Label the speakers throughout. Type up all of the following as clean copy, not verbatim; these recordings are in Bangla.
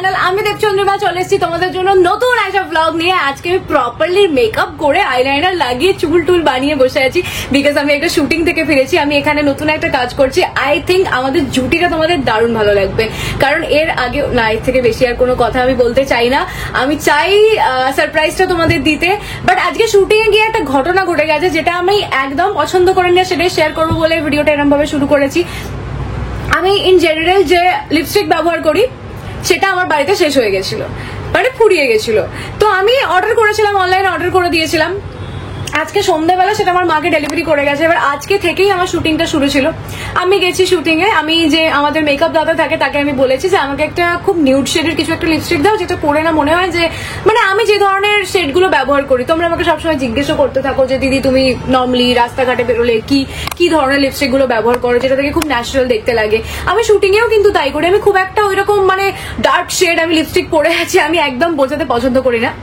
Speaker 1: চ্যানেল। আমি দেবচন্দ্রিমা চলে এসেছি তোমাদের জন্য নতুন একটা ব্লগ নিয়ে। আজকে আমি প্রপারলি মেকআপ করে আইলাইনার লাগিয়ে চুল টুল বানিয়ে বসে আছি, বিকজ আমি একটা শুটিং থেকে ফিরেছি। আমি এখানে নতুন একটা কাজ করছি। আই থিঙ্ক আমাদের জুটিটা তোমাদের দারুণ ভালো লাগবে, কারণ এর আগে না, এর থেকে বেশি আর কোনো কথা আমি বলতে চাই না। আমি চাই সারপ্রাইজটা তোমাদের দিতে, বাট আজকে শুটিং এ গিয়ে একটা ঘটনা ঘটে গেছে যেটা আমি একদম পছন্দ করি না, সেটাই শেয়ার করবো বলে ভিডিওটা এরকম ভাবে শুরু করেছি। আমি ইন জেনারেল যে লিপস্টিক ব্যবহার করি সেটা আমার বাড়িতে শেষ হয়ে গেছিল, মানে ফুরিয়ে গেছিল। তো আমি অর্ডার করেছিলাম, অনলাইনে অর্ডার করে দিয়েছিলাম। আজকে সন্ধ্যাবেলা সেটা আমার মাকে ডেলিভারি করে গেছে। এবার আজকে থেকেই আমার শুটিংটা শুরু ছিল। আমি গেছি শুটিং এ। আমি যে আমাদের মেকআপ দাদা থাকে তাকে আমি বলেছি যে আমাকে একটা খুব নিউড শেডের কিছু একটা লিপস্টিক দাও, যেটা পরে না মনে হয় যে মানে আমি যে ধরনের শেডগুলো ব্যবহার করি। তোমরা আমাকে সবসময় জিজ্ঞেসও করতে থাকো যে দিদি তুমি নর্মালি রাস্তাঘাটে বেরোলে কি ধরনের লিপস্টিক গুলো ব্যবহার করো যেটা থেকে খুব ন্যাচারাল দেখতে লাগে। আমি শুটিং এও কিন্তু তাই করি। আমি খুব একটা ওইরকম মানে ডার্ক শেড আমি লিপস্টিক পরে আছি আমি একদম বোঝাতে পছন্দ করি না।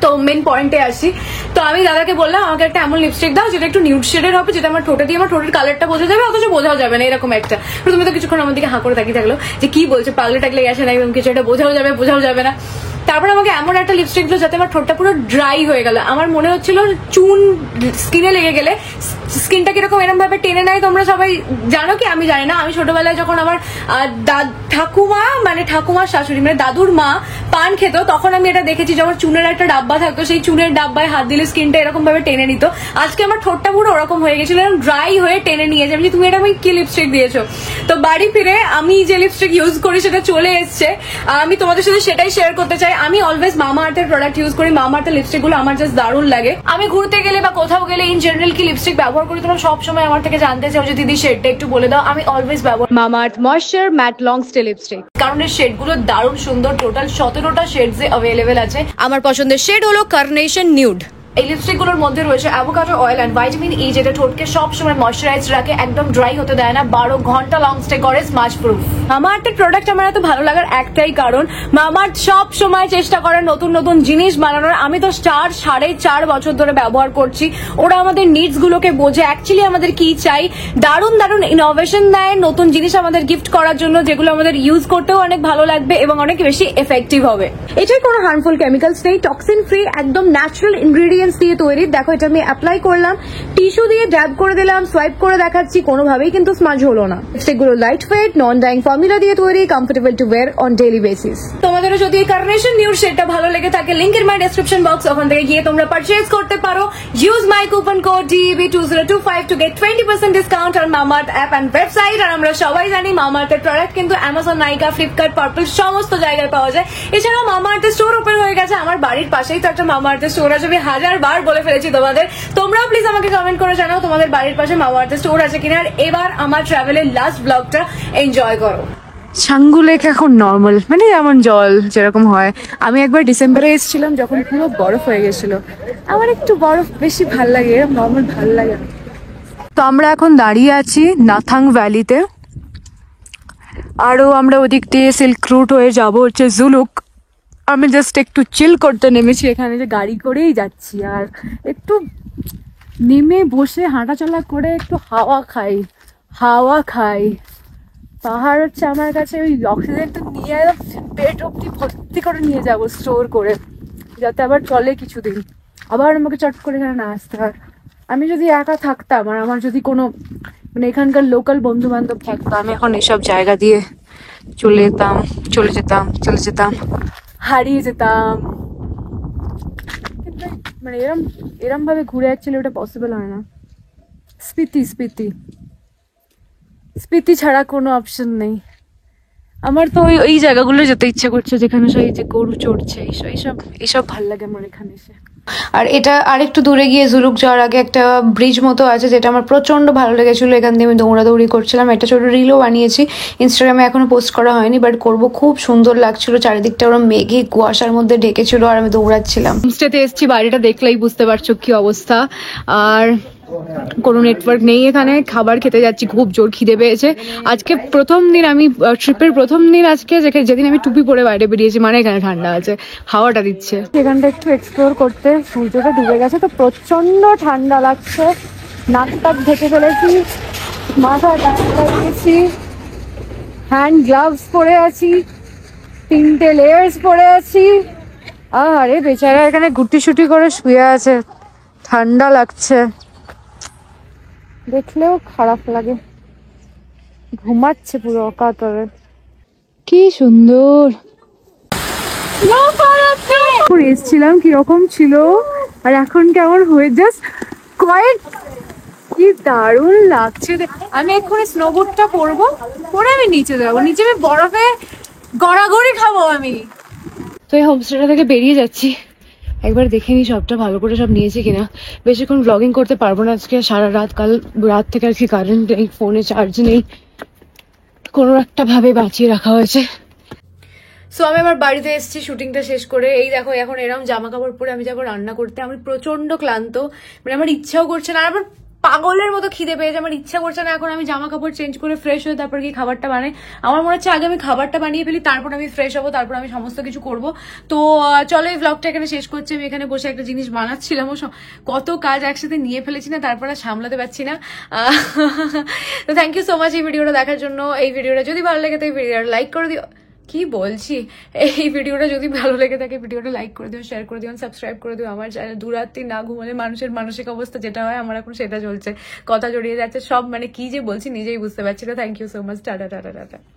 Speaker 1: তো মেন পয়েন্টে আসি। তো আমি দাদাকে বললাম আমাকে একটা এমন লিপস্টিক দাও যেটা একটু নিউড শেডের হবে, যেটা আমার ঠোঁটে দিয়ে আমার ঠোঁটের কালারটা বোঝা যাবে, অথচ বোঝাও যাবে না এরকম একটা। প্রথমে তো কিছুক্ষণ আমার দিকে হাঁ করে তাকিয়ে থাকলো যে কি বলছে, পাগলে টাগলে গেছে না, এবং কিছু একটা বোঝাও যাবে না। তারপর আমাকে এমন একটা লিপস্টিক দিল যাতে আমার ঠোঁটটা পুরো ড্রাই হয়ে গেল। আমার মনে হচ্ছিল চুন স্কিনে লেগে গেলে স্কিনটা কিরকম এরকম ভাবে টেনে নেয়, তোমরা সবাই জানো কি আমি জানি না। আমি ছোটবেলায় যখন আমার ঠাকুমার শাশুড়ি মানে দাদুর মা পান খেত, তখন আমি এটা দেখেছি যখন চুনের একটা ডাব্বা থাকতো, সেই চুনের ডাব্বায় হাত দিলে স্কিনটা এরকম ভাবে টেনে নিত। আজকে আমার ঠোঁটটা পুরো ওরকম হয়ে গেছিল, এরকম ড্রাই হয়ে টেনে নিয়ে যাবে। তুমি এটা আমি কি লিপস্টিক দিয়েছো? তো বাড়ি ফিরে আমি যে লিপস্টিক ইউজ করি সেটা চলে এসছে। আমি তোমাদের সাথে সেটাই শেয়ার করতে চাই। আমি অলওয়েজ মামা আর্থের প্রোডাক্ট ইউজ করি। মামা আর্থের লিপস্টিক গুলো আমার জাস্ট দারুণ লাগে। আমি ঘুরতে গেলে বা কোথাও গেলে ইন জেনারেল কি লিপস্টিক ব্যবহার করি তোমরা সবসময় আমার থেকে জানতে চাও যে দিদি শেডটা একটু বলে দাও। আমি অলওয়েজ ব্যবহার Mamaearth moisture matte long stay lipstick, কারণ এর শেড গুলো দারুণ সুন্দর। টোটাল 17টা শেডস অ্যাভেলেবেল আছে। আমার পছন্দের শেড হলো কার্নেশন নিউড। এই লিপস্টিক গুলোর মধ্যে রয়েছে avocado oil and vitamin E, যেটা ঠোঁটকে সবসময় ময়শ্চারাইজ রাখে, একদম ড্রাই হতে দেয় না, 12 ঘন্টা লং স্টে করে, স্মাচ প্রুফ। মামা আর্থের প্রোডাক্ট আমার এত ভালো লাগার একটাই কারণ, মামা আর্থ সব সময় চেষ্টা করে নতুন নতুন জিনিস বানানোর। আমি তো 4.5 বছর ধরে ব্যবহার করছি। ওরা আমাদের নিডস গুলোকে বোঝে, অ্যাকচুয়ালি আমাদের কি চাই, দারুণ দারুণ ইনোভেশন দেয় নতুন জিনিস আমাদের গিফট করার জন্য, যেগুলো আমাদের ইউজ করতেও অনেক ভালো লাগবে এবং অনেক বেশি এফেক্টিভ হবে। এটাই কোনো হার্মফুল কেমিক্যালস নেই, টক্সিন ফ্রি, একদম ন্যাচারাল ইনগ্রেডিয়েন্টস দিয়ে তৈরি। দেখো এটা আমি অ্যাপ্লাই করলাম, টিস্যু দিয়ে ড্যাব করে দিলাম, সোয়াইপ করে দেখাচ্ছি, কোনোভাবেই কিন্তু স্মাজ হলো না। সেগুলো লাইট ওয়েট, নন ডাইং ফর্মুলা দিয়ে তৈরি, comfortable two wire on daily basis. তোমাদেরও যদি এই কার্নেশন নিউড শেডটা ভালো লেগে থাকে, link in my description box, ওখান থেকে গিয়ে তোমরা পারচেজ করতে পারো। Use my coupon code DEB2025 to get 20% discount on মামা আর্থ অ্যাপ এন্ড ওয়েবসাইট। আর আমরা সবাই জানি মামা আর্থের প্রোডাক্ট কিন্তু অ্যামাজন, নাইকা, ফ্লিপকার্ট, পার্পল সমস্ত জায়গায় পাওয়া যায়। এছাড়াও মামা আর্থের স্টোর ওপেন হয়ে গেছে। আমার বাড়ির পাশেই তো একটা মামা আর্থের স্টোর আছে, আমি 1000 বার বলে ফেলেছি তোমাদের। তোমরাও প্লিজ আমাকে কমেন্ট করে জানাও তোমাদের বাড়ির পাশে মামা আর্থের স্টোর আছে কিনা। আর এবার আমার ট্রাভেলের লাস্ট ব্লগটা এনজয় করো।
Speaker 2: ছাঙ্গু লেক এখন নর্মাল, মানে যেমন জল যেরকম হয়। আমি একবার ডিসেম্বরে এসেছিলাম যখন পুরো বরফ হয়ে গেছিল। আমার একটু বরফ বেশি ভাল লাগে, এরকম নর্মাল ভাল লাগে। তো আমরা এখন দাঁড়িয়ে আছি নাথাং ভ্যালিতে, আরও আমরা ওদিক দিয়ে সিল্ক রুট হয়ে যাব হচ্ছে জুলুক। আমি জাস্ট একটু চিল করতে নেমেছি এখানে, যে গাড়ি করেই যাচ্ছি, আর একটু নেমে বসে হাঁটাচলা করে একটু হাওয়া খাই। পাহাড় হচ্ছে আমার কাছে ওই অক্সিজেনটা নিয়ে পেট অব্দি ভর্তি করে নিয়ে যাবো স্টোর করে, যাতে আবার চলে কিছুদিন, আবার আমাকে চট করে এখানে না আসতে হয়। আমি যদি একা থাকতাম আর আমার যদি কোনো মানে এখানকার লোকাল বন্ধু বান্ধব থাকতো, আমি এখন এসব জায়গা দিয়ে চলে যেতাম, হারিয়ে যেতাম। কিন্তু মানে এরম ভাবে ঘুরে যাচ্ছিল, ওটা পসিবল হয় না। স্পিতি ছাড়া কোনো অপশন নেই। আমার তো ওই জায়গাগুলো যেতে ইচ্ছে করছে যেখানে সেই যে গরু চড়ছে, এইসব ভাল লাগে আমার এখানে এসে। আর এটা আরেকটু দূরে গিয়ে জুলুক যাওয়ার আগে একটা ব্রিজ মতো আছে, যেটা আমার প্রচন্ড ভালো লেগেছিল। এখান দিয়ে আমি দৌড়াদৌড়ি করছিলাম, একটা ছোট রিলও বানিয়েছি, ইনস্টাগ্রামে এখনো পোস্ট করা হয়নি, বাট করবো। খুব সুন্দর লাগছিল, চারিদিকটা ওরা মেঘে কুয়াশার মধ্যে ঢেকেছিল আর আমি দৌড়াচ্ছিলাম। হোমস্টেতে এসেছি, বাড়িটা দেখলেই বুঝতে পারছো কি অবস্থা। আর কোনো নেটওয়ার্ক নেই এখানে, খাবার খেতে যাচ্ছি, খুব জোর খিদে পেয়েছে। আজকে প্রথম দিন, আমি ট্রিপের প্রথম দিন আজকে, যেদিন আমি টুপি পরে বাইরে বেরিয়েছি, মানে এখানে ঠান্ডা আছে, হাওয়াটা দিচ্ছে। এখানটা একটু এক্সপ্লোর করতে, সূর্যটা ডুবে গেছে তো প্রচন্ড ঠান্ডা লাগছে। নাক টাক ঢেকে ফেলেছি, মাথায় লাগিয়েছি, হ্যান্ড গ্লাভস পরে আছি, 3টে লেয়ার্স পরে আছি। আরে বেচারা এখানে গুটি সুটি করে শুয়ে আছে, ঠান্ডা লাগছে, দেখলেও খারাপ লাগে। ঘুমাচ্ছে পুরো অকাতরে। কি সুন্দর। এসছিলাম কিরকম ছিল আর এখন কেমন হয়ে জাস্ট কয়েক, কি দারুণ লাগছে। আমি এক্ষুনি স্নোবোর্ডটা পরবো, পরে আমি নিচে যাবো, নিচে আমি বরফে গড়াগড়ি খাবো আমি। তো এই হোমস্টেটা থেকে বেরিয়ে যাচ্ছি, একবার দেখে নি সবটা ভালো করে সব নিয়েছি কিনা। বেশিক্ষণ ব্লগিং করতে পারবো না আজকে, সারা রাত, কাল রাত থেকে আর কি কারেন্ট নেই, ফোনে চার্জ নেই, কোনো একটা ভাবে বাঁচিয়ে রাখা হয়েছে। সো আমি আমার বাড়িতে এসেছি শুটিংটা শেষ করে। এই দেখো এখন এরকম জামা কাপড় পরে আমি যাবো রান্না করতে। আমি প্রচন্ড ক্লান্ত, মানে আমার ইচ্ছাও করছে না, আর আমার পাগলের মতো খিদে পেয়েছে, আমার ইচ্ছা করছে না এখন আমি জামা কাপড় চেঞ্জ করে ফ্রেশ হয়ে তারপর কি খাবারটা বানাই। আমার মনে হচ্ছে আগে আমি খাবারটা বানিয়ে ফেলি, তারপর আমি ফ্রেশ হবো, তারপর আমি সমস্ত কিছু করব। তো চলো এই ব্লগটা এখানে শেষ করছি। আমি এখানে বসে একটা জিনিস বানাচ্ছিলাম, কত কাজ একসাথে নিয়ে ফেলেছি না, তারপর আর সামলাতে পারছি না। তো থ্যাংক ইউ সো মাচ এই ভিডিওটা দেখার জন্য। এই ভিডিওটা যদি ভালো লাগে তো এই ভিডিওটা লাইক করে দিও। কি বলছি, এই ভিডিওটা যদি ভালো লেগে থাকে ভিডিওটা লাইক করে দিও, শেয়ার করে দিও, সাবস্ক্রাইব করে দিও। আমার চ্যানেল দুরাত্রি না ঘুমালে মানুষের মানসিক অবস্থা যেটা হয় আমার এখন সেটা চলছে, কথা জড়িয়ে যাচ্ছে সব, মানে কি যে বলছি নিজেই বুঝতে পারছি না। Thank you so much, tata tata tata.